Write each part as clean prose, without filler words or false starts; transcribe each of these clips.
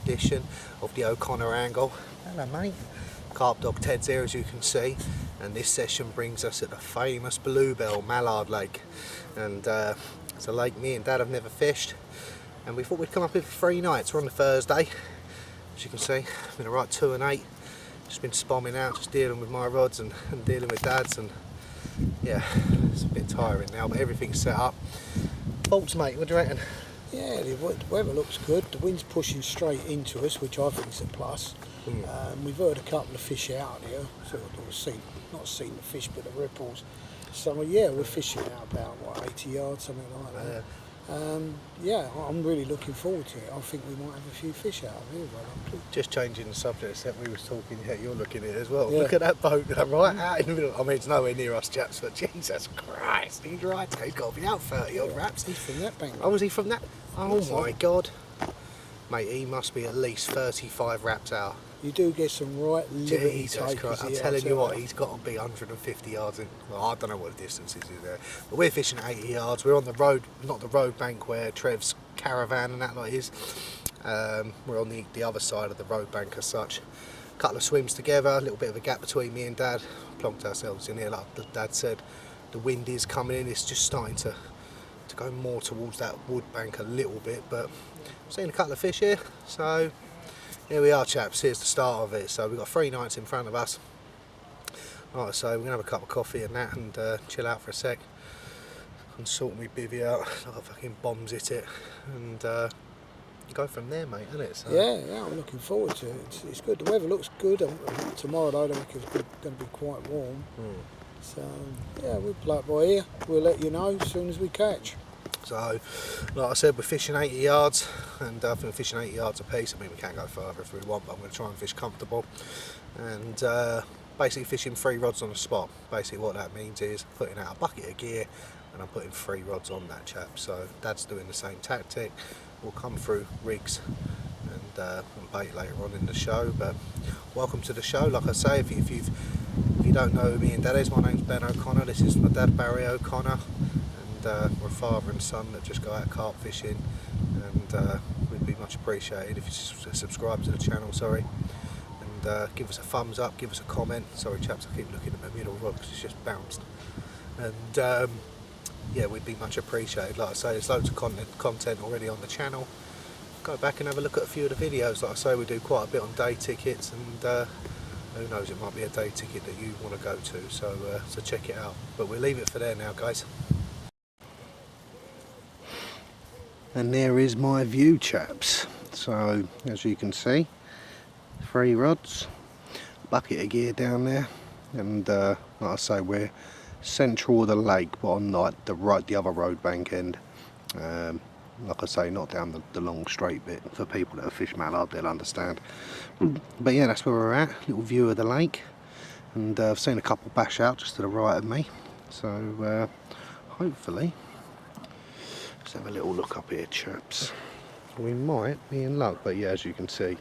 edition of the O'Connor Angle. Hello mate. Carp Dog Ted's here, as you can see, and this session brings us at the famous Bluebell Mallard Lake, and it's a lake me and Dad have never fished, and we thought we'd come up here for 3 nights. We're on the Thursday, as you can see. It's been a right 2 and 8. Just been spomming out, just dealing with my rods and dealing with Dad's, and yeah, it's a bit tiring now, but everything's set up. Thoughts, mate, what do you reckon? Yeah, the weather looks good. The wind's pushing straight into us, which I think is a plus. We've heard a couple of fish out here, sort of not seen the fish, but the ripples. So yeah, we're fishing out about what, 80 yards, something like that. Yeah, I'm really looking forward to it. I think we might have a few fish out of here. Just changing the subject, except we were talking, yeah, you're looking at it as well. Yeah. Look at that boat, right out in the middle. I mean, it's nowhere near us, chaps, but Jesus Christ, he's right. He's got to be out 30 odd wraps. He's from that bank. Oh, was he from that? Oh my God. Mate, he must be at least 35 wraps out. You do get some right liberty takers. I'm telling you what, he's got to be 150 yards in. Well, I don't know what the distance is there. But we're fishing at 80 yards. We're on the road, not the road bank where Trev's caravan and that lot is. We're on the other side of the road bank as such. A couple of swims together, a little bit of a gap between me and Dad. Plonked ourselves in here, like Dad said. The wind is coming in. It's just starting to go more towards that wood bank a little bit. But I've seen a couple of fish here, so here we are, chaps. Here's the start of it. So we've got 3 nights in front of us. Like I say, we're going to have a cup of coffee and that, and chill out for a sec and sort me bivvy out like I fucking bombs hit it, and go from there, mate, isn't it? So, yeah, I'm looking forward to it. It's good. The weather looks good. Tomorrow, though, I think it's going to be quite warm. So yeah, we'll play it by ear. We'll let you know as soon as we catch. So, like I said, we're fishing 80 yards, and I think we're fishing 80 yards a piece. I mean, we can go further if we want, but I'm going to try and fish comfortable. And basically fishing 3 rods on the spot. Basically what that means is putting out a bucket of gear, and I'm putting 3 rods on that, chap. So Dad's doing the same tactic. We'll come through rigs and bait later on in the show. But welcome to the show. Like I say, if you don't know who me and Dad is, my name's Ben O'Connor. This is my dad, Barry O'Connor. We're a father and son that just go out carp fishing, and we'd be much appreciated if you subscribe to the channel, and give us a thumbs up, give us a comment. Sorry chaps, I keep looking at my middle rod because it's just bounced, and yeah, we'd be much appreciated. Like I say, there's loads of content already on the channel. Go back and have a look at a few of the videos. Like I say, we do quite a bit on day tickets, and who knows, it might be a day ticket that you want to go to, so check it out. But we'll leave it for there now, guys. And there is my view, chaps. So as you can see, 3 rods, bucket of gear down there, and like I say, we're central of the lake, but on like the other road bank end. Like I say, not down the long straight bit. For people that have fished mallard, they'll understand. But yeah, that's where we're at. Little view of the lake, and I've seen a couple bash out just to the right of me. So hopefully. Let's have a little look up here, chaps. We might be in luck, but yeah, as you can see,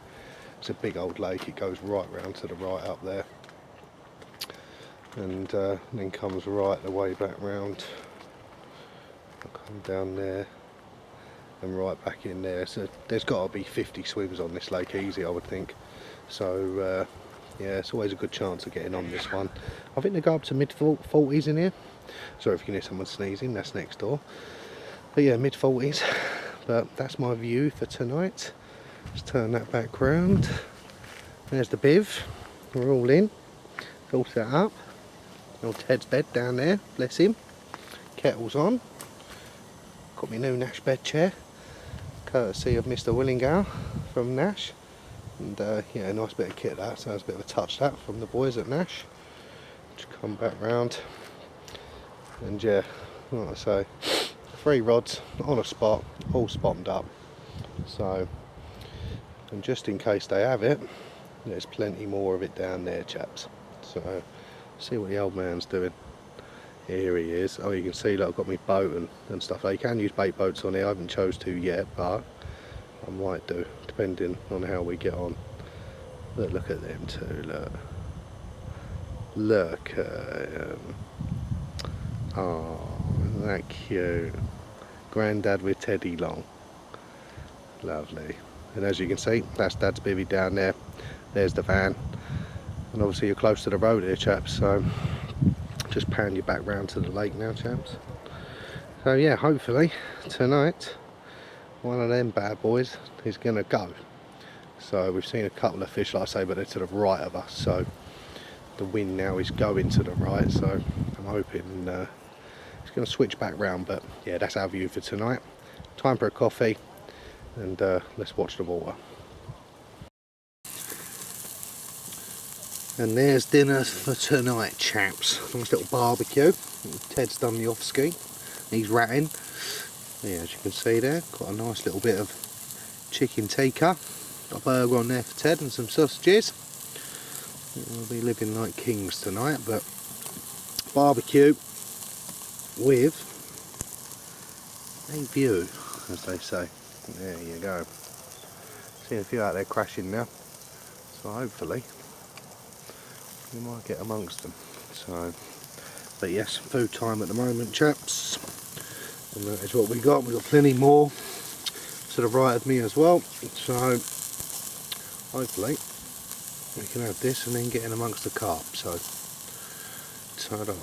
it's a big old lake. It goes right round to the right up there, and then comes right the way back round. I'll come down there and right back in there. So there's got to be 50 swims on this lake easy, I would think. So yeah, it's always a good chance of getting on this one. I think they go up to mid-40s in here. Sorry if you can hear someone sneezing, that's next door. But yeah, mid-40s. But that's my view for tonight. Let's turn that back round. There's the biv. We're all in. It's all set up. Old Ted's bed down there, bless him. Kettle's on. Got my new Nash bed chair, courtesy of Mr. Willingham from Nash. And yeah, a nice bit of kit that, so it's a bit of a touch that from the boys at Nash. Just come back round. And yeah, like I say, 3 rods on a spot, all spotted up. So, and just in case they have it, there's plenty more of it down there, chaps. So, see what the old man's doing. Here he is. Oh, you can see that I've got my boat and stuff. You can use bait boats on here. I haven't chose to yet, but I might do, depending on how we get on. But look at them two, look. Look at them. Oh, isn't that cute? Grandad with Teddy Long. Lovely. And as you can see, that's Dad's bivvy down there. There's the van, and obviously you're close to the road here, chaps, so just pan you back round to the lake now, chaps. So yeah, hopefully tonight one of them bad boys is gonna go. So we've seen a couple of fish, like I say, but they're to the right of us, so the wind now is going to the right, so I'm hoping it's going to switch back round. But yeah, that's our view for tonight. Time for a coffee, and let's watch the water. And there's dinner for tonight, chaps. Nice little barbecue. Ted's done the off ski, he's ratting. Yeah, as you can see there, got a nice little bit of chicken tikka. Got a burger on there for Ted and some sausages. We'll be living like kings tonight, but barbecue with a view, as they say. There you go. Seeing a few out there crashing now, so hopefully we might get amongst them. So, but yes, food time at the moment, chaps, and that is what we got. We've got plenty more to the right of me as well, so hopefully we can have this and then get in amongst the carp. So, ta-da.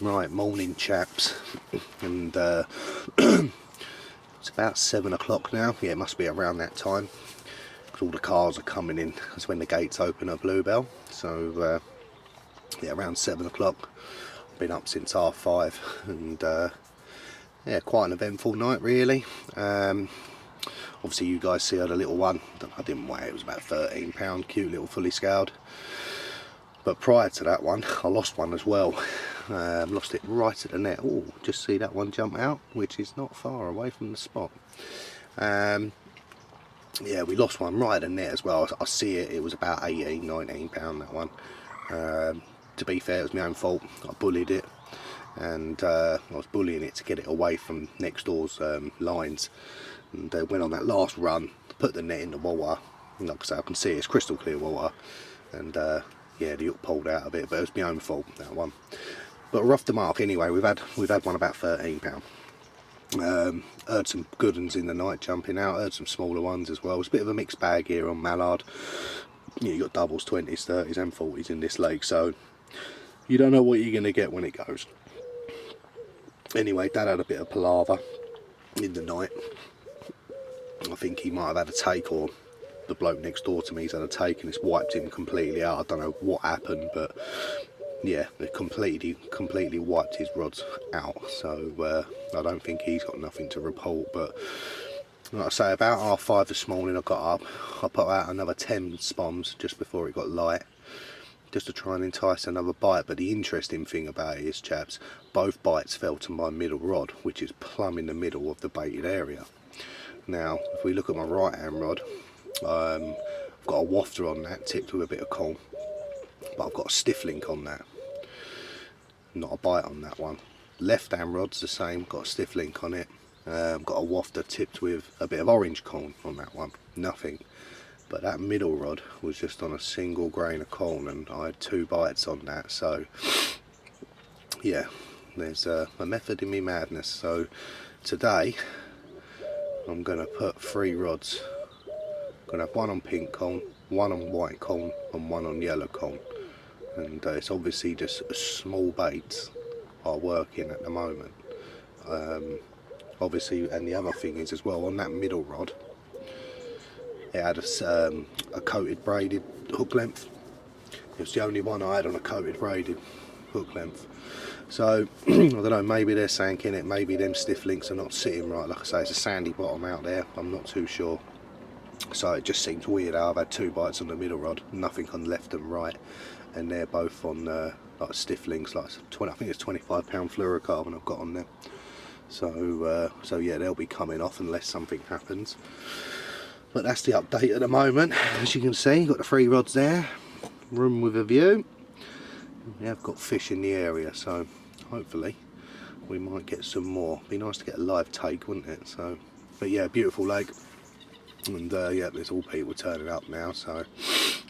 Right, morning, chaps, and it's about 7 o'clock now. Yeah, it must be around that time, because all the cars are coming in. That's when the gates open at Bluebell. So yeah, around 7 o'clock. I've been up since 5:30, and yeah, quite an eventful night really. Obviously you guys see I had a little one. I didn't weigh it, it was about £13, cute little fully scaled. But prior to that one, I lost one as well. Lost it right at the net. Oh, just see that one jump out, which is not far away from the spot. Yeah, we lost one right at the net as well. I see it, it was about £18–19, that one. To be fair, it was my own fault. I bullied it, and I was bullying it to get it away from next door's lines, and went on that last run, put the net in the water, and like I say, I can see it's crystal clear water, and yeah, the hook pulled out of it, but it was my own fault, that one. But we're off the mark anyway. We've had one about £13. Heard some good ones in the night jumping out, heard some smaller ones as well. It's a bit of a mixed bag here on Mallard. You got doubles, 20s, 30s and 40s in this lake, so you don't know what you're going to get when it goes. Anyway, Dad had a bit of palaver in the night. I think he might have had a take, or the bloke next door to me has had a take, and it's wiped him completely out. I don't know what happened, but yeah, it completely wiped his rods out. So I don't think he's got nothing to report. But like I say, about 5:30 this morning I got up, I put out another 10 spoms just before it got light, just to try and entice another bite. But the interesting thing about it is, chaps, both bites fell to my middle rod, which is plumb in the middle of the baited area. Now if we look at my right hand rod, I've got a wafter on that, tipped with a bit of corn, but I've got a stiff link on that, not a bite on that one. Left hand rod's the same, got a stiff link on it, got a wafter tipped with a bit of orange corn on that one, nothing. But that middle rod was just on a single grain of corn, and I had 2 bites on that. So yeah, there's a method in me madness. So today I'm going to put 3 rods. I'm going to have one on pink corn, one on white corn and one on yellow corn. And it's obviously just small baits are working at the moment. Obviously, and the other thing is as well, on that middle rod, it had a coated braided hook length. It was the only one I had on a coated braided hook length. So I don't know, maybe they're sank in it, maybe them stiff links are not sitting right. Like I say, it's a sandy bottom out there, I'm not too sure. So it just seems weird how I've had 2 bites on the middle rod, nothing on left and right, and they're both on like stiff links, like 20, I think it's £25 fluorocarbon I've got on them. So so yeah, they'll be coming off unless something happens. But that's the update at the moment. As you can see, got the 3 rods there, room with a view. We have got fish in the area, so hopefully we might get some more. Be nice to get a live take, wouldn't it? So, but yeah, beautiful lake, and yeah, there's all people turning up now. So,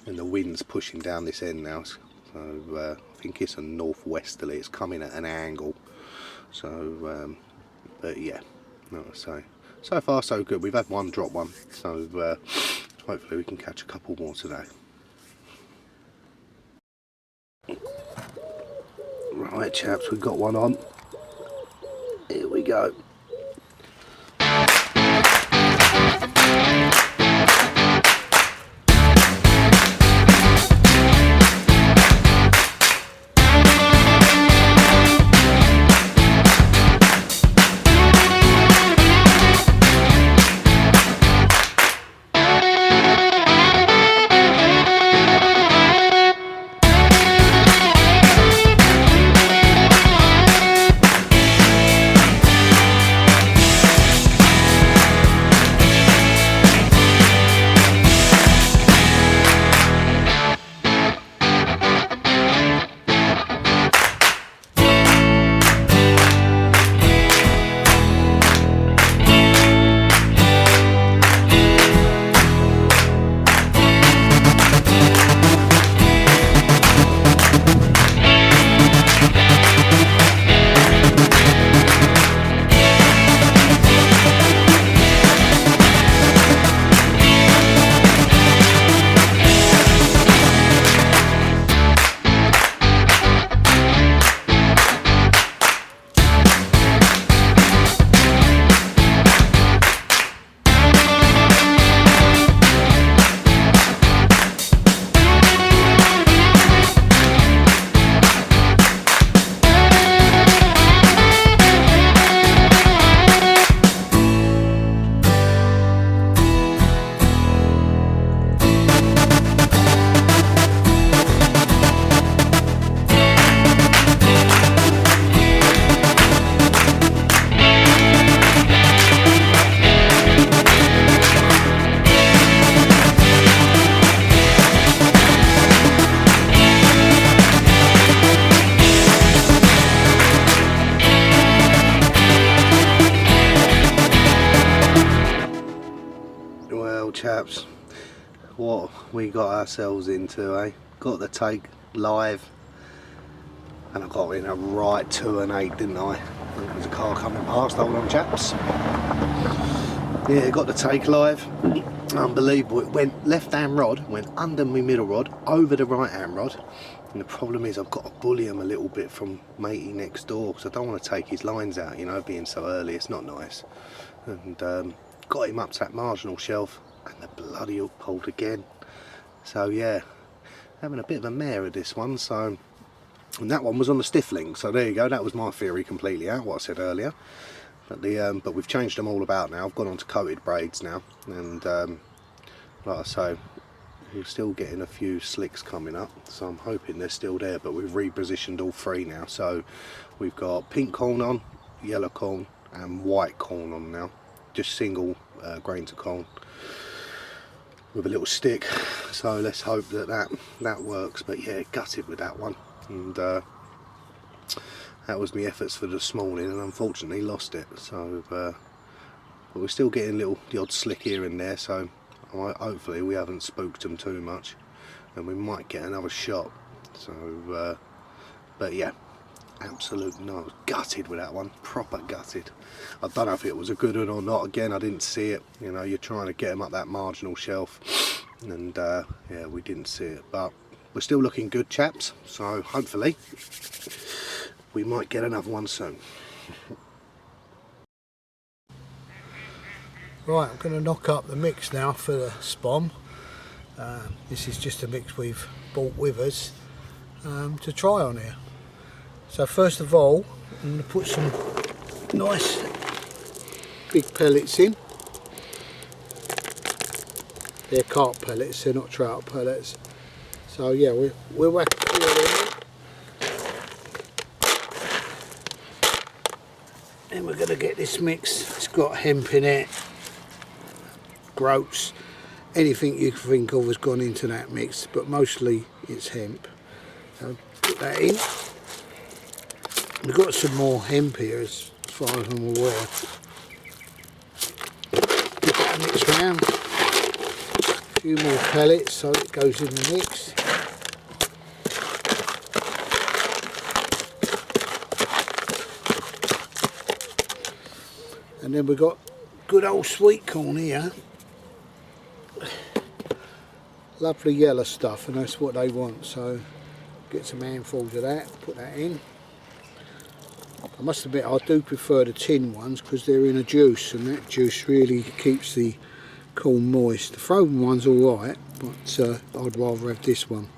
and the wind's pushing down this end now. So I think it's a northwesterly, it's coming at an angle. So, but yeah, like I say, so far so good. We've had one drop one, so hopefully we can catch a couple more today. Right chaps, we've got one on. Here we go. Well chaps, what we got ourselves into, eh? Got the take live, and I got in a right 2 and 8, didn't I? There's a car coming past, hold on chaps. Yeah, got the take live. Unbelievable. It went left hand rod, went under my middle rod, over the right hand rod. And the problem is I've got to bully him a little bit from matey next door, because I don't want to take his lines out, you know, being so early, it's not nice. And got him up to that marginal shelf, and the bloody hook pulled again. So yeah, having a bit of a mare of this one. So, and that one was on the stiff link, so there you go, that was my theory completely out, what I said earlier. But we've changed them all about now. I've gone on to coated braids now, and like I say, we're still getting a few slicks coming up, so I'm hoping they're still there. But we've repositioned all three now, so we've got pink corn on, yellow corn and white corn on now, just single grains of corn with a little stick. So let's hope that works. But yeah, gutted with that one, and that was my efforts for this morning, and unfortunately lost it. So but we're still getting the odd slick here and there, so hopefully we haven't spooked them too much, and we might get another shot. So but yeah, absolute no, I was gutted with that one, proper gutted. I don't know if it was a good one or not. Again, I didn't see it, you know, you're trying to get them up that marginal shelf, and yeah, we didn't see it. But we're still looking good chaps, so hopefully we might get another one soon. Right, I'm going to knock up the mix now for the spom. This is just a mix we've brought with us to try on here. So first of all, I'm going to put some nice big pellets in. They're carp pellets, they're not trout pellets. So yeah, we'll whack a few of them in. And we're going to get this mix. It's got hemp in it, groats, anything you can think of has gone into that mix, but mostly it's hemp. So put that in. We've got some more hemp here as far as I'm aware. Put that mix round. A few more pellets so it goes in the mix. And then we've got good old sweet corn here. Lovely yellow stuff, and that's what they want, so get some handfuls of that, put that in. I must admit I do prefer the tin ones because they're in a juice, and that juice really keeps the corn moist. The frozen one's alright, but I'd rather have this one.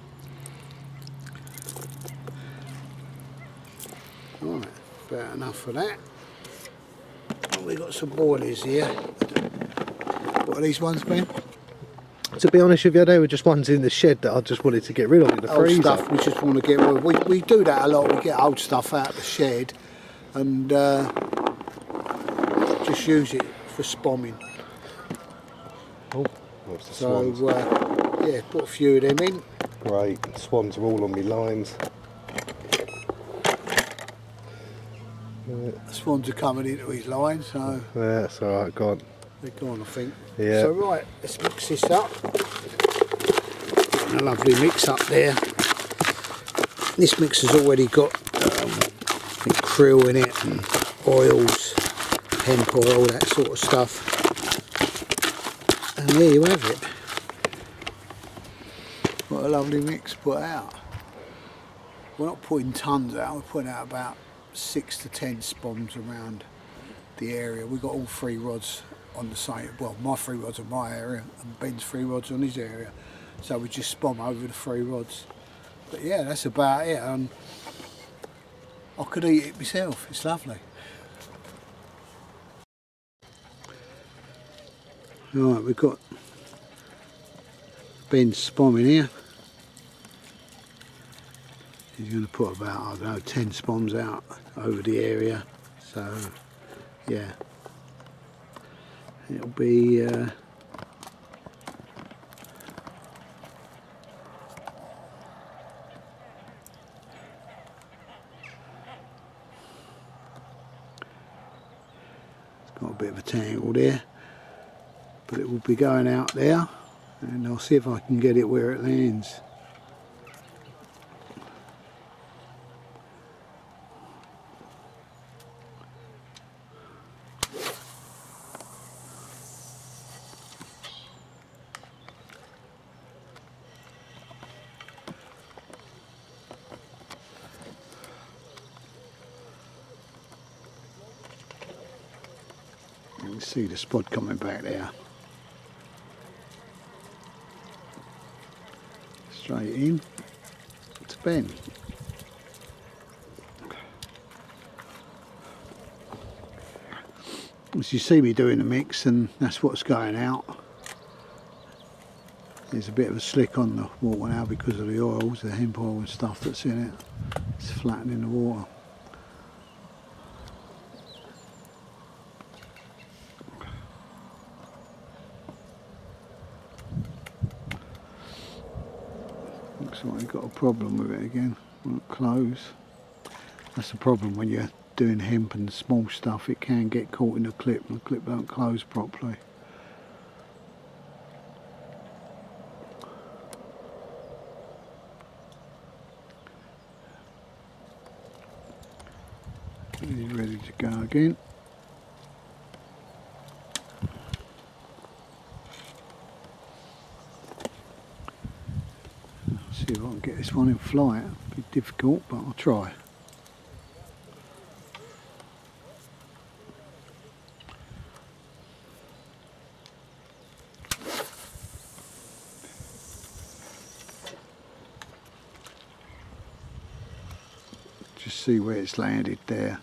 Right, about enough of that. And we've got some boilies here. What are these ones, Ben? To be honest with you, they were just ones in the shed that I just wanted to get rid of in the freezer. Old stuff we just want to get rid of. We do that a lot. We get old stuff out of the shed and just use it for spomming. Oh, what's the So swans? yeah, put a few of them in. Great, swans are all on my lines. The swans are coming into his line, so Yeah, that's alright, go on. they're gone, I think. Yeah. So right, let's mix this up. Getting a lovely mix up there. This mix has already got krill in it and oils, hemp oil, that sort of stuff. And there you have it. What a lovely mix put out. We're not putting tons out, we're putting out about 6 to 10 spoms around the area. We've got all 3 rods on the same, well, my 3 rods on my area and Ben's 3 rods on his area. So we just spom over the 3 rods. But yeah, that's about it. I could eat it myself, it's lovely. Right, we've got Ben's spomming here. He's going to put about, I don't know, 10 spoms out over the area. So, yeah. It'll be... it's got a bit of a tangle there. But it will be going out there. And I'll see if I can get it where it lands. You can see the spot coming back there. Straight in to Ben. As you see me doing the mix, and that's what's going out. There's a bit of a slick on the water now because of the oils, the hemp oil and stuff that's in it. It's flattening the water. Looks like you've got a problem with it again. Won't close. That's the problem when you're doing hemp and small stuff. It can get caught in the clip and the clip don't close properly. He's ready to go again. See if I can get this one in flight. It'll be difficult, but I'll try. Just see where it's landed there.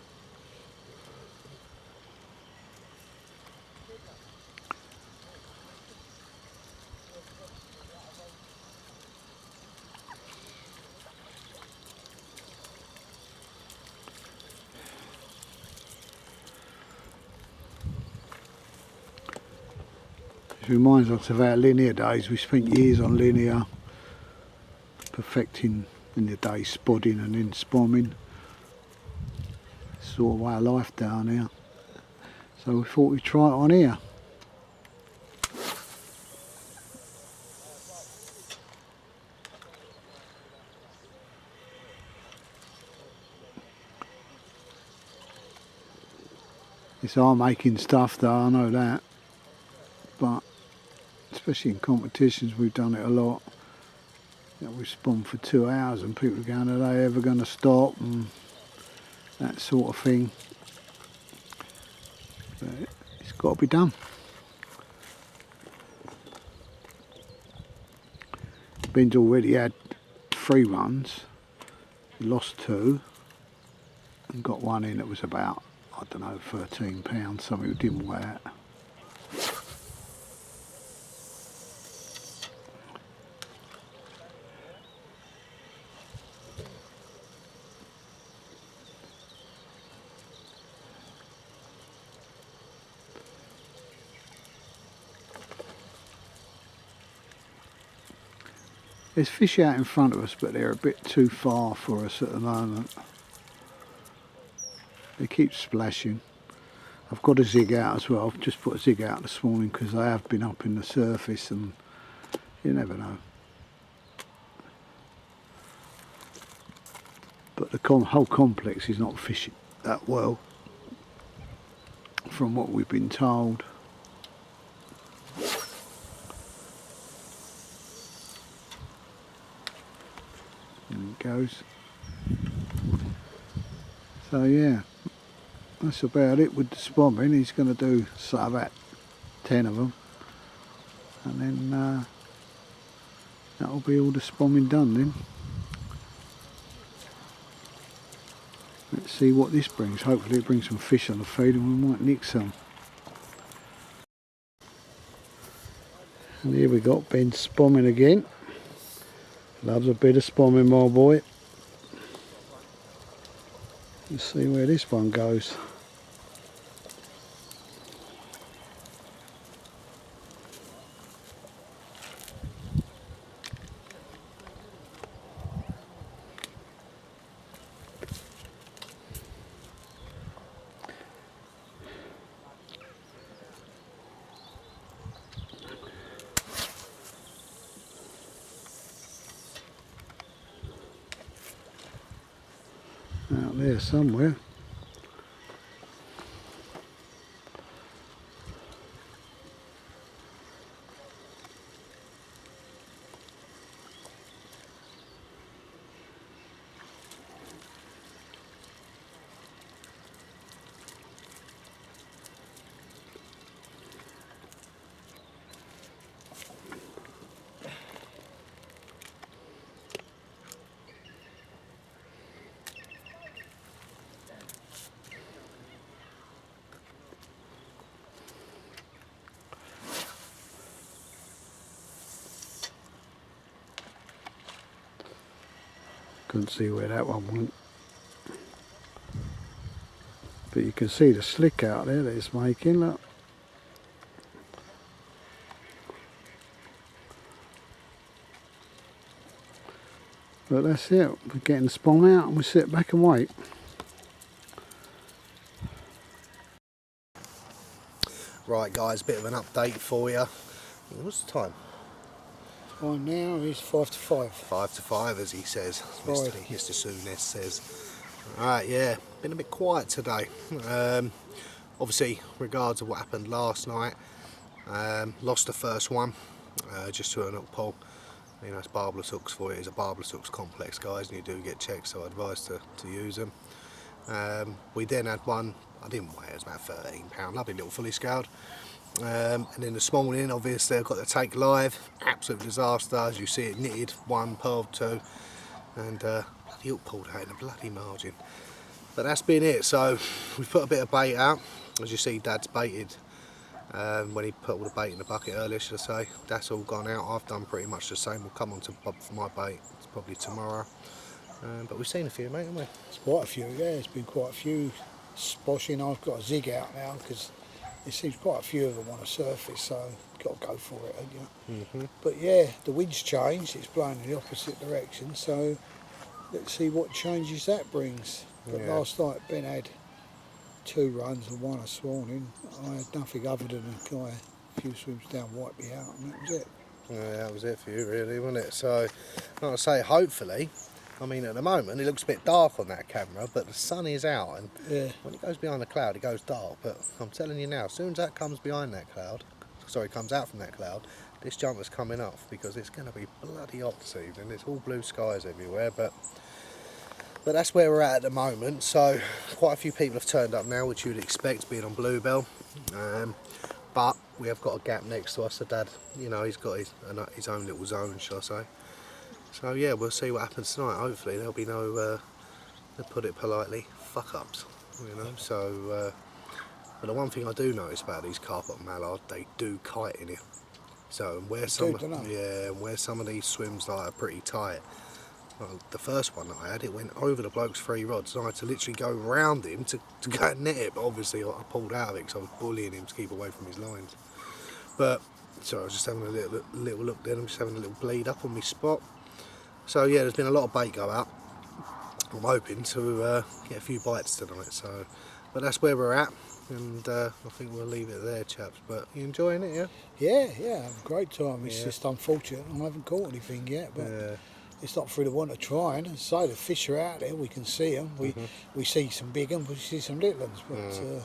It reminds us of our linear days. We spent years on linear, perfecting in the day spodding and then spomming. Sort of our life down here. So we thought we'd try it on here. It's our making stuff though, I know that. But especially in competitions, we've done it a lot. You know, we've spun for 2 hours and people are going, are they ever going to stop, and that sort of thing. But it's got to be done. Ben's already had 3 runs, he lost 2 and got 1 in that was about, I don't know, £13, something we didn't weigh out. There's fish out in front of us, but they're a bit too far for us at the moment. They keep splashing. I've got a zig out as well. I've just put a zig out this morning because I have been up in the surface and you never know. But the whole complex is not fishing that well from what we've been told. And it goes. So yeah, that's about it with the spomming. He's going to do sort of about 10 of them, and then that'll be all the spomming done then. Let's see what this brings. Hopefully it brings some fish on the feed and we might nick some. And here we got Ben spomming again. Loves a bit of spomming, my boy. Let's see where this one goes. Out there somewhere. Couldn't see where that one went. But you can see the slick out there that it's making, look. But that's it, we're getting the spawn out and we sit back and wait. Right guys, bit of an update for you. What's the time? Time now is 5 to 5. 5 to 5 as he says, Right. Mr. Souness says. Alright, yeah, been a bit quiet today. Obviously, regards to what happened last night, lost the first one, just to an hook pole. You know, it's barbless hooks for it. It's a barbless hooks complex, guys, and you do get checked, so I advise to use them. We then had one, I didn't weigh it, it was about £13, lovely little fully scaled. And then this morning, obviously, I've got the take live, absolute disaster. As you see, it knitted 1, pearled 2, and the hook pulled out in a bloody margin. But that's been it. So we've put a bit of bait out. As you see, Dad's baited when he put all the bait in the bucket earlier, should I say. That's all gone out. I've done pretty much the same. We'll come on to Bob for my bait. It's probably tomorrow. But we've seen a few, mate, haven't we? It's quite a few, yeah, there's been quite a few sposhing. I've got a zig out now because there seems quite a few of them on the surface, so you've got to go for it, haven't you? But yeah, the wind's changed, it's blowing in the opposite direction, so let's see what changes that brings. But Yeah. last night Ben had 2 runs and 1 this morning. I had nothing other than a guy, a few swims down, wiped me out, and that was it. Yeah, that was it for you, really, wasn't it? So, like I say, hopefully, I mean, at the moment it looks a bit dark on that camera, but the sun is out, and when it goes behind the cloud, it goes dark. But I'm telling you now, as soon as that comes behind that cloud, sorry, comes out from that cloud, this jumper's coming off, because it's going to be bloody hot this evening. It's all blue skies everywhere, but that's where we're at the moment. So quite a few people have turned up now, which you'd expect being on Bluebell. But we have got a gap next to us. So Dad, you know, he's got his own little zone, shall I say. So yeah, we'll see what happens tonight. Hopefully there'll be no, to put it politely, fuck-ups, you know. So, but the one thing I do notice about these carpet mallard, they do kite in here. So where some of these swims like are pretty tight. Well, the first one that I had, it went over the bloke's 3 rods, and I had to literally go round him to go and net it. But obviously I pulled out of it because I was bullying him to keep away from his lines. But so I was just having a little look then. I'm just having a little bleed up on my spot. So yeah, there's been a lot of bait go out. I'm hoping to get a few bites tonight. So, but that's where we're at, and I think we'll leave it there, chaps. But you enjoying it, yeah? Yeah, having a great time. It's just unfortunate I haven't caught anything yet, but it's not through the want of trying. And so the fish are out there, we can see them. We see some big ones, we see some little ones, but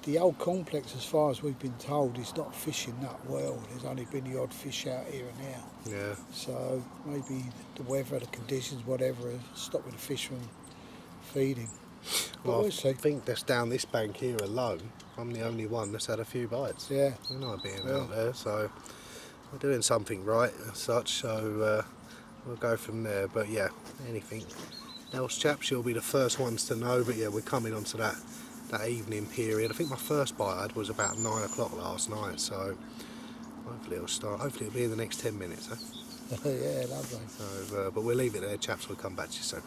the old complex, as far as we've been told, is not fishing that well. There's only been the odd fish out here and there. Yeah. So maybe the weather, the conditions, whatever, are stopping the fish from feeding. Well, I think that's down this bank here alone. I'm the only one that's had a few bites. Yeah. We're not being out there, so we're doing something right as such. So we'll go from there. But yeah, anything else, chaps, you'll be the first ones to know. But yeah, we're coming on to that evening period. I think my first bite I had was about 9 o'clock last night, so hopefully it'll start. Hopefully it'll be in the next 10 minutes. Yeah, lovely. So, but we'll leave it there, chaps. We'll come back to you soon.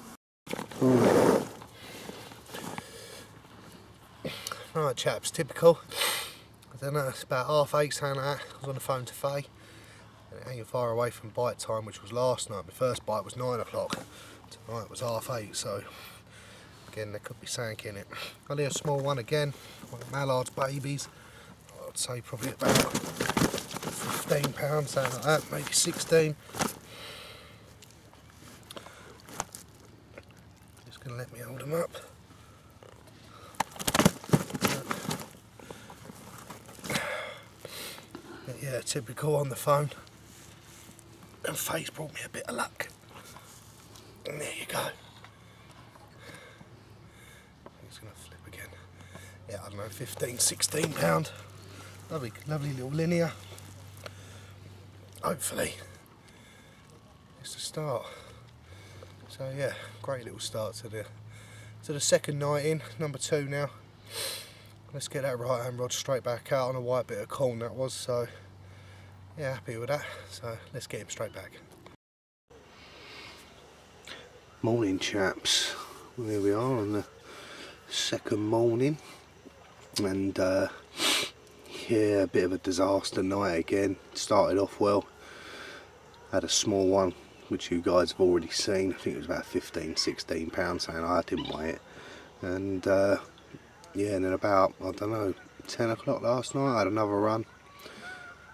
Right, chaps, typical. I don't know, it's about 8:30, something like that. I was on the phone to Faye, and it ain't far away from bite time, which was last night. My first bite was 9 o'clock. Tonight was 8:30, so again, there could be something in it. Only a small one again, one of Mallard's babies. I'd say probably about 15 pounds, something like that, maybe 16. Just going to let me hold them up. But yeah, typical on the phone. And Faye's brought me a bit of luck. And there you go. Going to flip again. Yeah, I don't know, 15, 16 pound. Lovely little linear. Hopefully it's the start. So yeah, great little start to the second night in, number 2 now. Let's get that right hand rod straight back out on a white bit of corn that was. So yeah, happy with that. So let's get him straight back. Morning, chaps. Well, here we are on the second morning, and yeah, a bit of a disaster night again. Started off well, had a small one which you guys have already seen. I think it was about 15, 16 pounds, saying I didn't weigh it. And yeah, and then about, I don't know, 10 o'clock last night I had another run.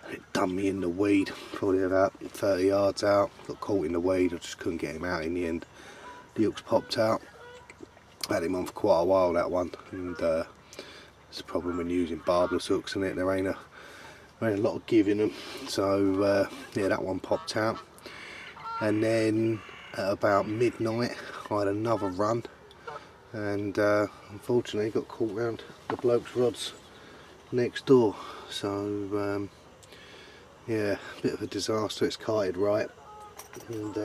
It done me in the weed, probably about 30 yards out. Got caught in the weed, I just couldn't get him out in the end. The hooks popped out. Had him on for quite a while, that one, and it's a problem when using barbless hooks, and there ain't a lot of give in them. So yeah, that one popped out, and then at about midnight I had another run, and unfortunately got caught round the bloke's rods next door. So yeah, a bit of a disaster. It's kited right, and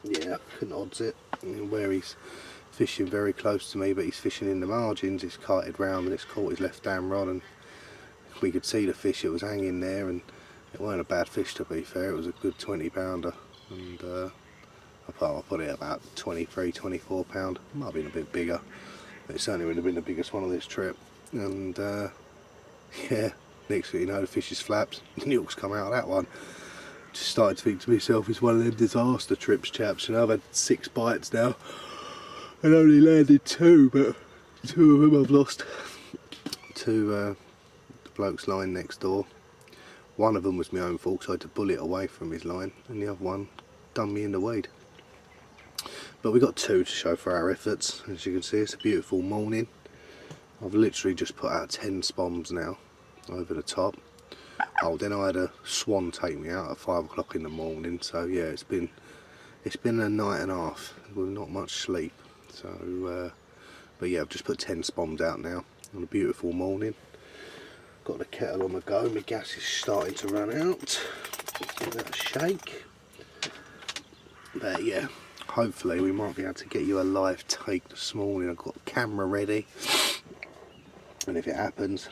yeah, couldn't odds it. Where he's fishing very close to me, but he's fishing in the margins, it's kited round and it's caught his left hand rod, and we could see the fish, it was hanging there, and it weren't a bad fish, to be fair. It was a good 20 pounder, and I put it about 23, 24 pound. Might have been a bit bigger, but it certainly would have been the biggest one of this trip. And yeah, next thing you know, the fish is flapped, the hooks come out of that one. Just started to think to myself, it's one of them disaster trips, chaps. You know, I've had 6 bites now and only landed 2, but 2 of them I've lost to the bloke's line next door. One of them was my own fault, so I had to pull it away from his line, and the other one done me in the weed. But we got 2 to show for our efforts. As you can see, it's a beautiful morning. I've literally just put out 10 spombs now over the top. Oh, then I had a swan take me out at 5 o'clock in the morning. So yeah, it's been a night and a half with not much sleep. So but yeah, I've just put 10 spombs out now on a beautiful morning. Got the kettle on the go. My gas is starting to run out. Give that a shake. But yeah, hopefully we might be able to get you a live take this morning. I've got the camera ready, and if it happens,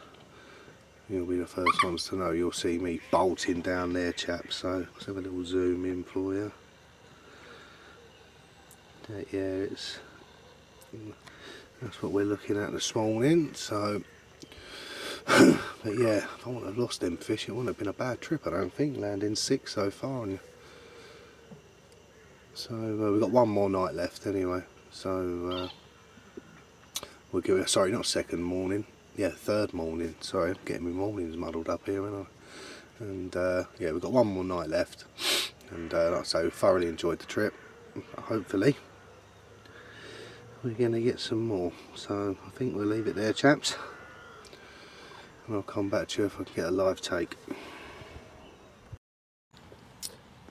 you'll be the first ones to know. You'll see me bolting down there, chaps. So let's have a little zoom in for you. Yeah, that's what we're looking at this morning. So but yeah, if I wouldn't have lost them fish, it wouldn't have been a bad trip, I don't think, landing 6 so far. And so we've got 1 more night left anyway, so we'll give it, sorry, not second morning, yeah, 3rd morning, sorry, I'm getting my mornings muddled up here, aren't I? And yeah, we've got 1 more night left, and like I say, we thoroughly enjoyed the trip. Hopefully we're going to get some more, so I think we'll leave it there, chaps, and I'll come back to you if I can get a live take.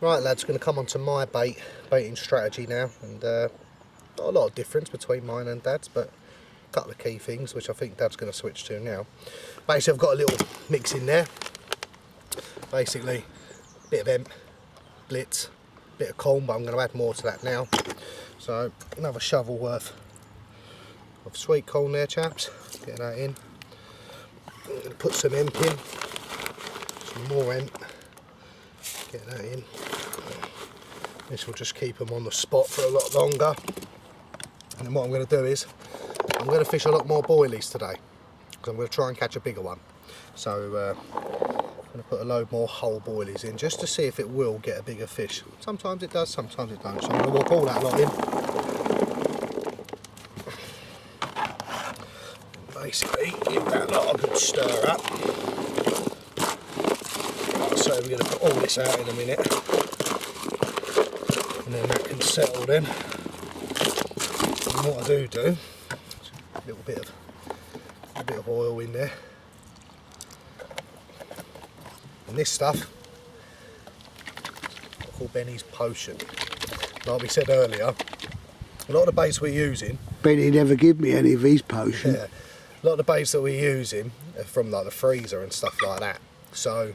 Right lads, going to come on to my baiting strategy now, and not a lot of difference between mine and Dad's, but a couple of key things which I think Dad's going to switch to now. Basically I've got a little mix in there, basically a bit of hemp, blitz, a bit of corn, but I'm going to add more to that now. So another shovel worth of sweet corn there, chaps, get that in. I'm going to put some hemp in, some more hemp, get that in. This will just keep them on the spot for a lot longer. And then what I'm going to do is, I'm going to fish a lot more boilies today, because I'm going to try and catch a bigger one. So I'm going to put a load more whole boilies in, just to see if it will get a bigger fish. Sometimes it does, sometimes it don't. So I'm going to walk all that lot in. Basically, give that lot a good stir up. So we're going to put all this out in a minute, and then that can settle then. And what I do, a little bit of oil in there, and this stuff I call Benny's potion. Like we said earlier, a lot of the baits we're using, Benny never give me any of his potion. yeah, a lot of the baits that we're using are from like the freezer and stuff like that. So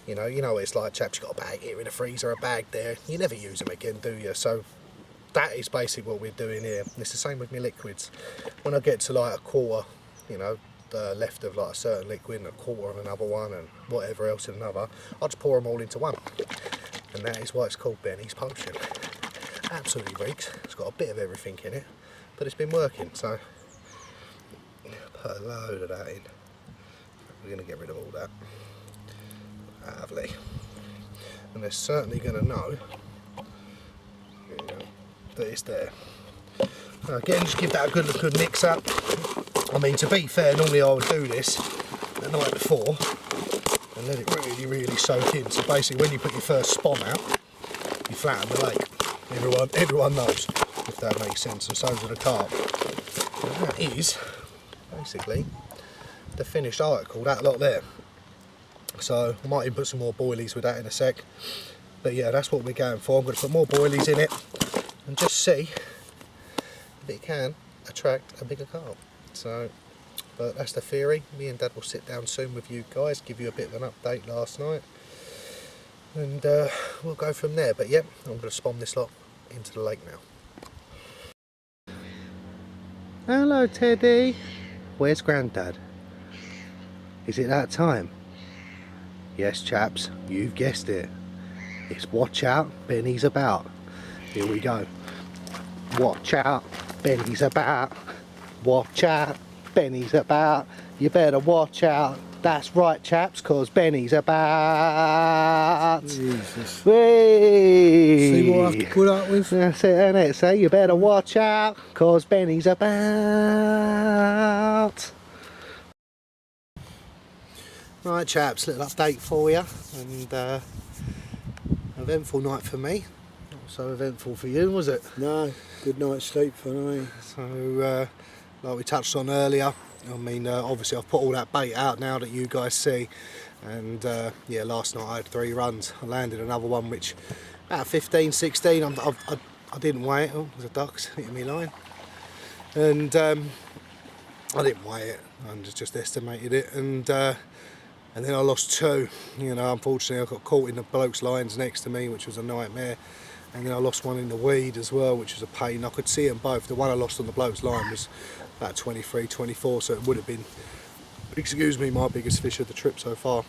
you know what it's like, chaps. You got a bag here in the freezer, a bag there. You never use them again, do you? So that is basically what we're doing here. And it's the same with my liquids. When I get to like a quarter, left of like a certain liquid, and a quarter of another one, and whatever else in another, I just pour them all into one. And that is why it's called Benny's potion. Absolutely reeks. It's got a bit of everything in it, but it's been working. So put a load of that in. We're going to get rid of all that. Lovely. And they're certainly going to know that it's there. Again, just give that a good mix up. I mean, to be fair, normally I would do this the night before and let it really soak in. So basically, when you put your first spom out, you flatten the lake. Everyone knows, if that makes sense, and so does the carp. And that is basically the finished article, that lot there. So I might even put some more boilies with that in a sec. But yeah, that's what we're going for. I'm going to put more boilies in it and just see if it can attract a bigger carp. So, but that's the theory. Me and Dad will sit down soon with you guys, give you a bit of an update last night, and we'll go from there. But yeah, I'm going to spom this lot into the lake now. Hello Teddy, where's Grandad? Is it that time? Yes chaps, you've guessed it. It's watch out, Benny's about. Here we go. Watch out, Benny's about. Watch out, Benny's about. You better watch out. That's right chaps, cause Benny's about. Jesus. Whee! See what I have to put up with? That's it, innit? So you better watch out, cause Benny's about. Right chaps, little update for you, and eventful night for me. so eventful for you, was it? No, good night's sleep for me. So, like we touched on earlier, I mean, obviously I've put all that bait out now that you guys see, and yeah, last night I had 3 runs. I landed another one which about 15, 16. I didn't weigh it. Oh, there's a duck's hitting me line, and I didn't weigh it. I just estimated it, and then I lost 2. You know, unfortunately I got caught in the bloke's lines next to me, which was a nightmare. And then I lost one in the weed as well, which was a pain. I could see them both. The one I lost on the bloke's line was about 23, 24, so it would have been, excuse me, my biggest fish of the trip so far.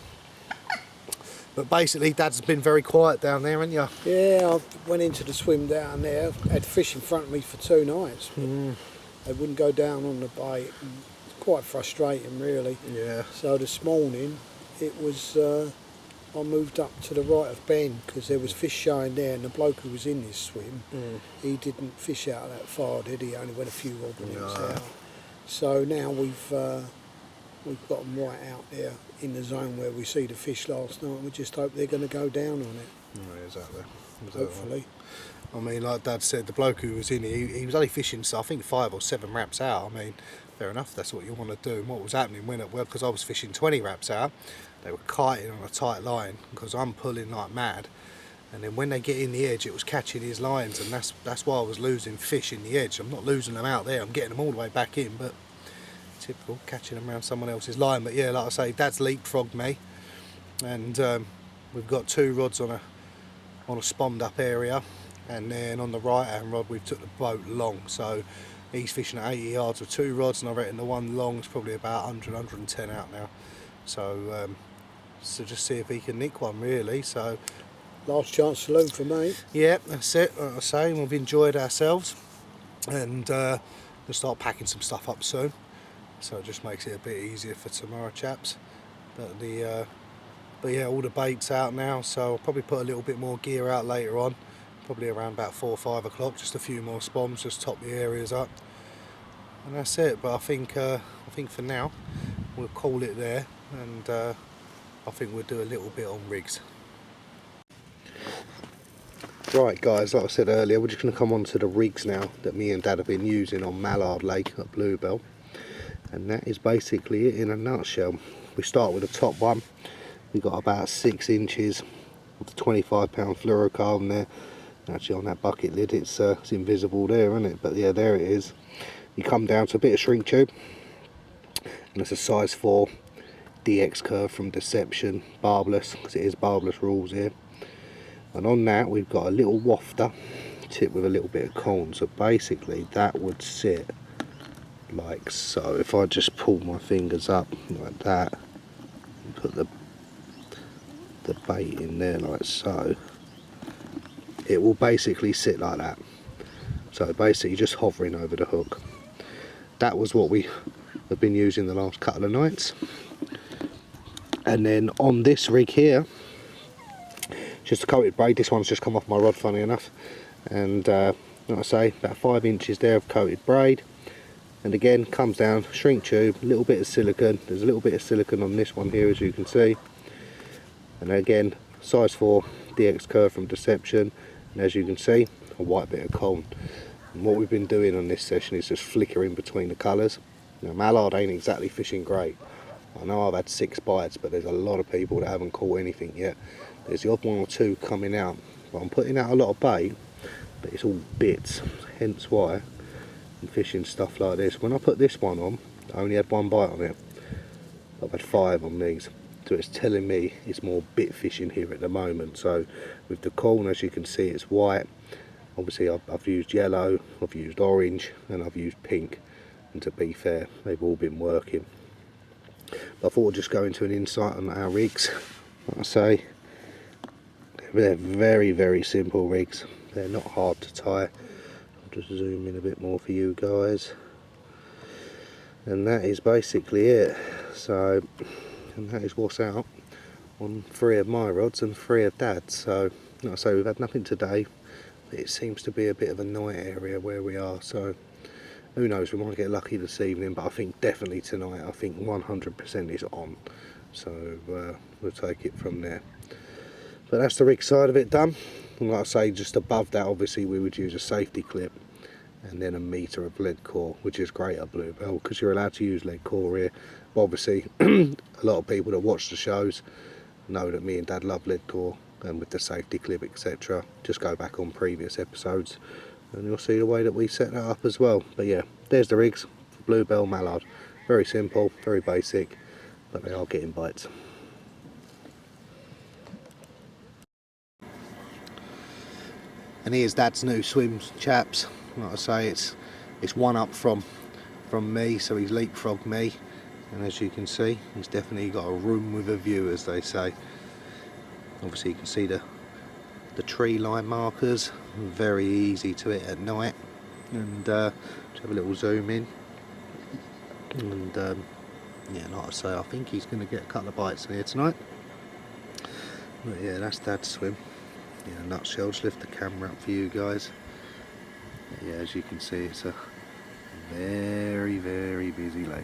But basically, Dad's been very quiet down there, haven't you? Yeah, I went into the swim down there, had fish in front of me for 2 nights. They wouldn't go down on the bait. It's quite frustrating, really. Yeah. So this morning, it was, I moved up to the right of Ben because there was fish showing there, and the bloke who was in this swim, he didn't fish out that far, did he? Only went a few openings out. So now we've got them right out there in the zone where we see the fish last night. We just hope they're going to go down on it. Yeah, exactly. Hopefully. I mean, like Dad said, the bloke who was in here, he was only fishing, so I think 5 or 7 wraps out. I mean, fair enough, that's what you want to do. And what was happening when well, because I was fishing 20 wraps out, they were kiting on a tight line because I'm pulling like mad. And then when they get in the edge, it was catching his lines, and that's why I was losing fish in the edge. I'm not losing them out there, I'm getting them all the way back in, but typical, catching them around someone else's line. But yeah, like I say, Dad's leapfrogged me, and we've got 2 rods on a spommed up area, and then on the right hand rod we've took the boat long, so he's fishing at 80 yards with 2 rods, and I reckon the one long is probably about 100, 110 out now. So just see if he can nick one, really. So Last chance saloon for me. yeah, that's it. Like I say, we've enjoyed ourselves, and we'll start packing some stuff up soon, so it just makes it a bit easier for tomorrow, chaps. But yeah, all the bait's out now, so I'll probably put a little bit more gear out later on, probably around about 4 or 5 o'clock, just a few more spoms, just top the areas up, and that's it. But I think for now we'll call it there, and I think we'll do a little bit on rigs. Right guys, like I said earlier, we're just going to come on to the rigs now that me and Dad have been using on Mallard Lake at Bluebell, and that is basically it in a nutshell. We start with the top one. We got about 6 inches of the 25-pound fluorocarbon there. Actually on that bucket lid it's invisible there, isn't it? But yeah, there it is. You come down to a bit of shrink tube, and it's a size 4 DX curve from Deception, barbless, because it is barbless rules here. And on that we've got a little wafter tipped with a little bit of corn, so basically that would sit like so. If I just pull my fingers up like that and put the bait in there like so, it will basically sit like that. So basically just hovering over the hook. That was what we have been using the last couple of nights. And then on this rig here, just a coated braid. This one's just come off my rod, funny enough, and like I say, about 5 inches there of coated braid. And again, comes down, shrink tube, a little bit of silicone. There's a little bit of silicone on this one here, as you can see. And again, size 4 DX curve from Deception, and as you can see, a white bit of corn. And what we've been doing on this session is just flickering between the colours. Now Mallard ain't exactly fishing great. I know I've had 6 bites, but there's a lot of people that haven't caught anything yet. There's the odd 1 or 2 coming out, but I'm putting out a lot of bait, but it's all bits, hence why I'm fishing stuff like this. When I put this one on, I only had 1 bite on it. I've had 5 on these, so it's telling me it's more bit fishing here at the moment. So with the corn, as you can see, it's white. Obviously I've used yellow, I've used orange, and I've used pink, and to be fair, they've all been working. But I thought I'd just go into an insight on our rigs. Like I say, they're very, very simple rigs. They're not hard to tie. I'll just zoom in a bit more for you guys. And that is basically it. So, and that is what's out on 3 of my rods and 3 of Dad's. So, like I say, we've had nothing today. It seems to be a bit of a night area where we are. So, who knows, we might get lucky this evening, but I think definitely tonight, I think 100% is on. So, we'll take it from there. But that's the rig side of it done. And like I say, just above that obviously we would use a safety clip and then a metre of lead core, which is great at Bluebell because you're allowed to use lead core here. But obviously a lot of people that watch the shows know that me and Dad love lead core, and with the safety clip etc. Just go back on previous episodes and you'll see the way that we set that up as well. But yeah, there's the rigs for Bluebell Mallard. Very simple, very basic, but they are getting bites. And here's Dad's new swims, chaps. Like I say, it's one up from me, so he's leapfrogged me. And as you can see, he's definitely got a room with a view, as they say. Obviously you can see the tree line markers, very easy to hit at night. And just have a little zoom in. And yeah, like I say, I think he's going to get a couple of bites in here tonight. But yeah, that's Dad's swim. In a nutshell, just lift the camera up for you guys. But yeah, as you can see, it's a very, very busy lake.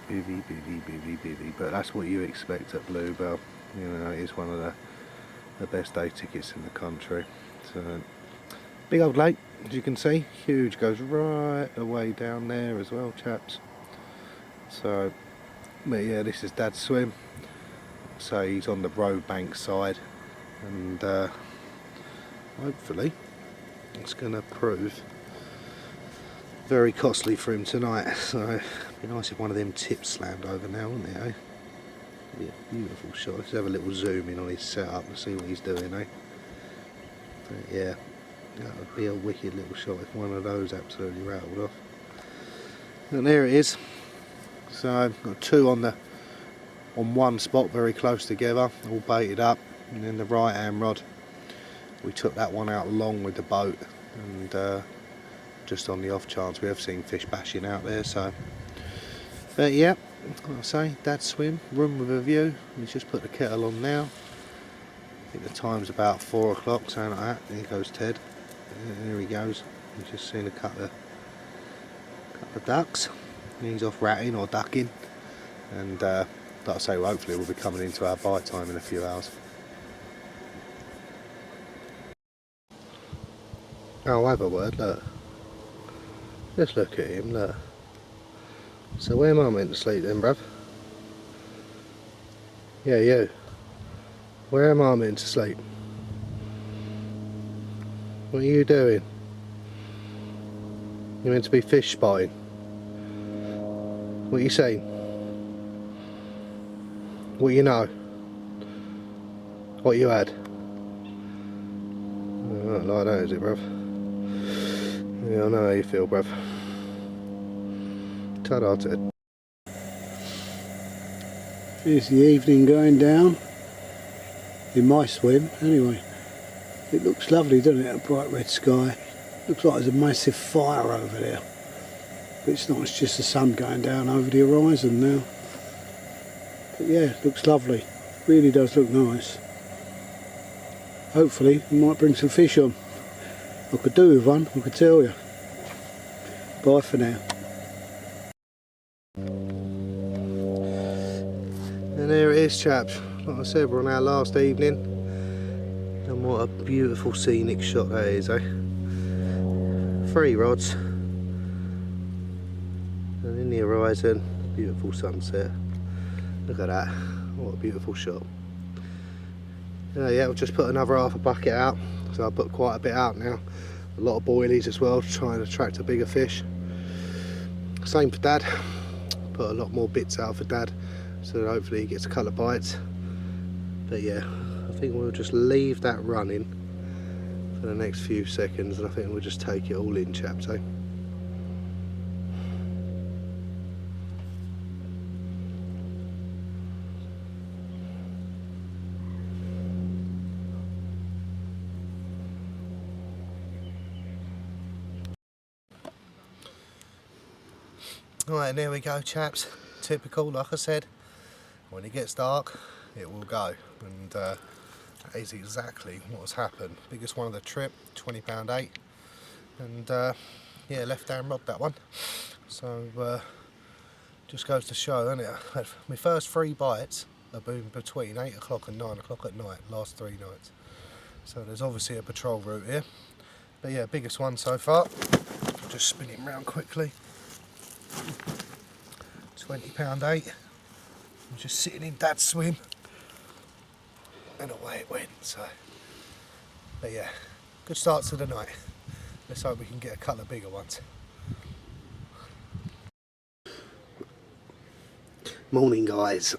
Busy, busy, busy, busy. But that's what you expect at Bluebell. You know, it is one of the best day tickets in the country. So, big old lake, as you can see, huge, goes right away down there as well, chaps. So, but yeah, this is Dad's swim. So he's on the road bank side. And hopefully it's going to prove very costly for him tonight. So it'd be nice if one of them tips slammed over now, wouldn't it, eh? Yeah, beautiful shot. Let's have a little zoom in on his setup and see what he's doing, eh? But yeah, that would be a wicked little shot if one of those absolutely rattled off. And there it is. So I've got two on one spot very close together, all baited up. And then the right hand rod, we took that one out along with the boat, and just on the off chance we have seen fish bashing out there. So, but yeah, like I say, Dad's swim, room with a view. He's just put the kettle on now. I think the time's about 4 o'clock, something like that. There goes Ted. There he goes. He's just seen a couple of ducks. He's off ratting or ducking, and like I say, well, hopefully we'll be coming into our bite time in a few hours. Oh, have a word, look. Just look at him, look. So where am I meant to sleep then, bruv? Yeah, you. Where am I meant to sleep? What are you doing? You're meant to be fish spotting. What are you saying? What you know? What you had? Not like that, is it, bruv? Yeah, I know how you feel, bruv. Ta-da, Ted. Here's the evening going down in my swim. Anyway, it looks lovely, doesn't it? A bright red sky. Looks like there's a massive fire over there. But it's not, it's just the sun going down over the horizon now. But yeah, it looks lovely. Really does look nice. Hopefully we might bring some fish on. I could do with one, I could tell you. Bye for now. And there it is, chaps. Like I said, we're on our last evening. And what a beautiful scenic shot that is, eh? 3 rods. And in the horizon, beautiful sunset. Look at that. What a beautiful shot. Yeah, I've just put another half a bucket out. So I've put quite a bit out now. A lot of boilies as well, to try and attract a bigger fish. Same for Dad. Put a lot more bits out for Dad, so that hopefully he gets a couple of bites. But yeah, I think we'll just leave that running for the next few seconds, and I think we'll just take it all in, chaps, eh? Right, and there we go, chaps. Typical, like I said, when it gets dark, it will go. And that is exactly what's happened. Biggest one of the trip, £20.8. And yeah, left hand rod, that one. So just goes to show, doesn't it? My first 3 bites have been between 8 o'clock and 9 o'clock at night, last 3 nights. So there's obviously a patrol route here. But yeah, biggest one so far. Just spin him round quickly. £20.8. I'm just sitting in Dad's swim. And away it went, so. But yeah, good start to the night. Let's hope we can get a couple of bigger ones. Morning guys.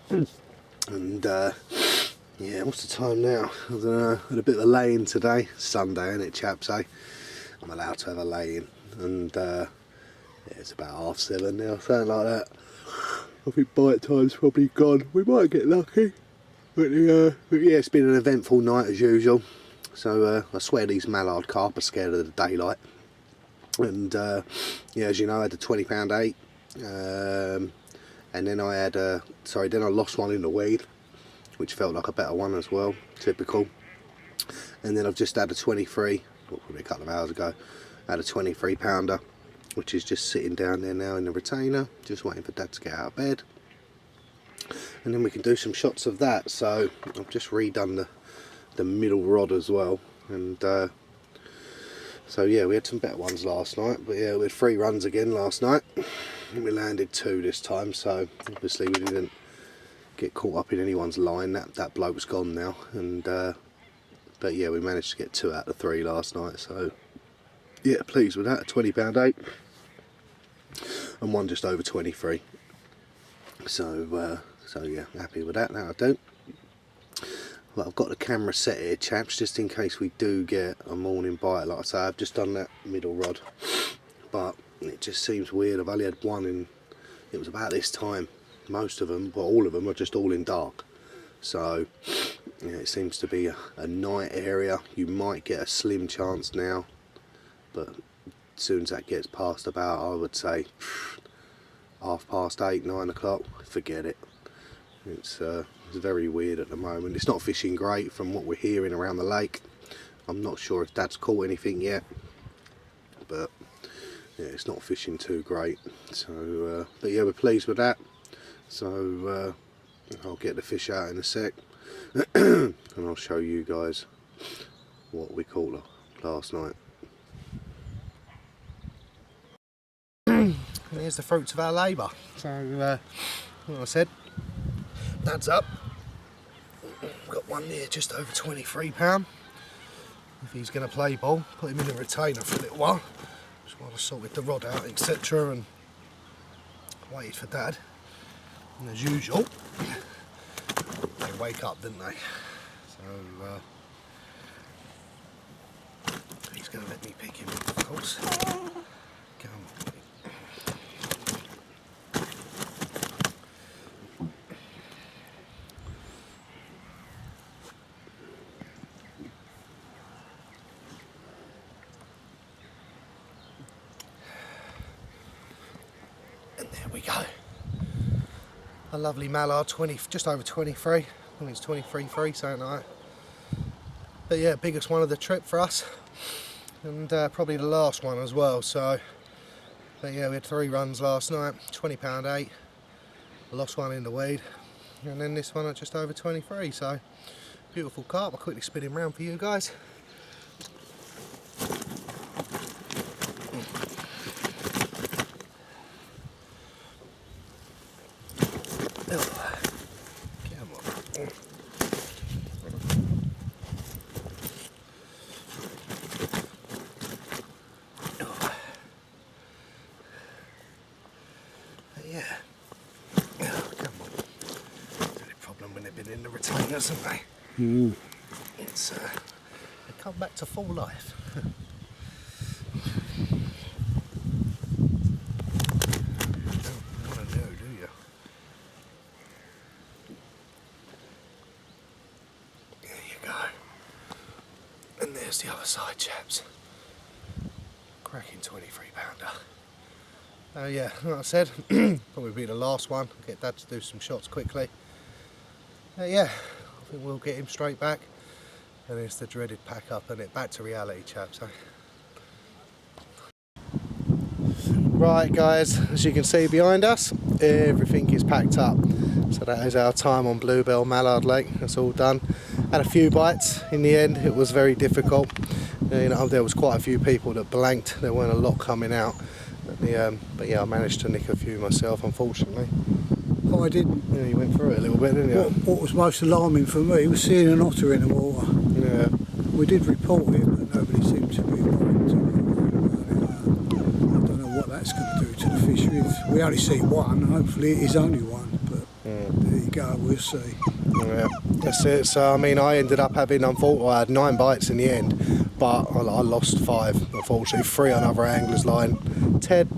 And yeah, what's the time now? I don't know, had a bit of a lay-in today. Sunday, isn't it, chaps, eh? I'm allowed to have a lay-in. And yeah, it's about 7:30 now, something like that. I think bite time's probably gone. We might get lucky. But yeah, it's been an eventful night as usual. So I swear these mallard carp are scared of the daylight. And yeah, as you know, I had a £20.8. And then I had then I lost one in the weed, which felt like a better one as well, typical. And then I've just had a 23, probably a couple of hours ago, I had a 23-pounder, which is just sitting down there now in the retainer, just waiting for Dad to get out of bed. And then we can do some shots of that. So I've just redone the middle rod as well. And so yeah, we had some better ones last night, but yeah, we had 3 runs again last night. And we landed 2 this time, so obviously we didn't get caught up in anyone's line. That bloke's gone now, and but yeah, we managed to get 2 out of 3 last night, so yeah, pleased with that. A £20.8 and one just over 23. So so yeah, happy with that. Now I don't. Well, I've got the camera set here, chaps, just in case we do get a morning bite. Like I say, I've just done that middle rod, but it just seems weird. I've only had one in, it was about this time. Most of them, well, all of them are just all in dark. So yeah, it seems to be a night area. You might get a slim chance now, but as soon as that gets past about, I would say 8:30, 9 o'clock, forget it. It's very weird at the moment. It's not fishing great from what we're hearing around the lake. I'm not sure if Dad's caught anything yet, but yeah, it's not fishing too great. So but yeah, we're pleased with that. So I'll get the fish out in a sec and I'll show you guys what we caught last night. And here's the fruits of our labour. So like I said, Dad's up. We've got one there just over £23. If he's going to play ball, put him in the retainer for a little while. Just while I sorted the rod out, etc. and waited for Dad. And as usual, they wake up, didn't they? So he's going to let me pick him up, of course. Come on. And there we go. A lovely mallard, just over 23. I think it's 23.3, something like that. But yeah, biggest one of the trip for us, and probably the last one as well. So, but yeah, we had 3 runs last night, £20.8. I lost one in the weed, and then this one at just over 23. So, beautiful carp. I'll quickly spin him round for you guys. Yeah. Oh, come on. The only problem when they've been in the retainers, haven't they? It's they come back to full life. Don't want to know, do you? There you go. And there's the other side, chaps. Cracking 23-pounder. Oh yeah, like I said, probably be the last one. Get Dad to do some shots quickly. Yeah, I think we'll get him straight back. And it's the dreaded pack up and it back to reality, chaps. Right guys, as you can see behind us, everything is packed up. So that is our time on Bluebell Mallard Lake. That's all done. Had a few bites in the end. It was very difficult. You know, there was quite a few people that blanked. There weren't a lot coming out. But yeah, I managed to nick a few myself, unfortunately. Oh, I didn't. Yeah, you went through it a little bit, didn't you? What was most alarming for me was seeing an otter in the water. Yeah. We did report it, but nobody seemed to be worried about it. I don't know what that's going to do to the fisheries. We only see one. Hopefully it is only one, but there you go, we'll see. Yeah, that's it. So I mean, I ended up having, unfortunately, I had 9 bites in the end, but I lost 5, unfortunately. 3 on other anglers' line. Ted,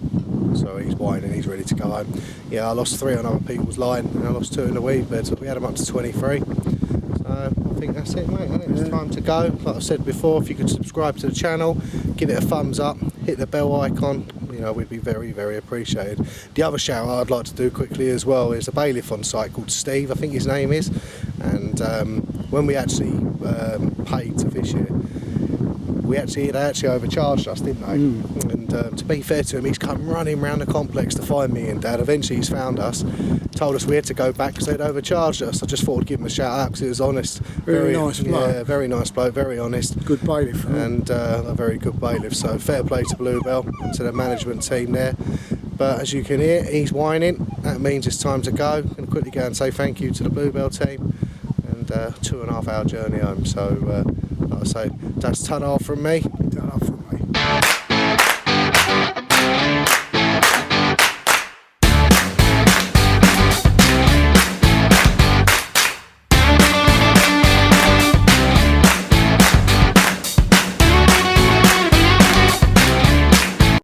so he's whining, he's ready to go home. Yeah, I lost 3 on other people's line, and I lost 2 in the weed bed, so we had them up to 23. So I think that's it, mate. I think it's time to go. Like I said before, if you could subscribe to the channel, give it a thumbs up, hit the bell icon, you know, we'd be very, very appreciated. The other shout out I'd like to do quickly as well is a bailiff on site called Steve, I think his name is, and when we actually paid to fish here, they actually overcharged us, didn't they? And to be fair to him, he's come running around the complex to find me and Dad. Eventually he's found us, told us we had to go back because they'd overcharged us. I just thought I'd give him a shout out because he was honest. Very nice bloke. Yeah, very nice bloke, very honest. Good bailiff. And a very good bailiff. So fair play to Bluebell and to the management team there. But as you can hear, he's whining. That means it's time to go. I'm going to quickly go and say thank you to the Bluebell team. And 2.5 hour journey home. So like I say, that's ta-da from me. Ta-ra from me.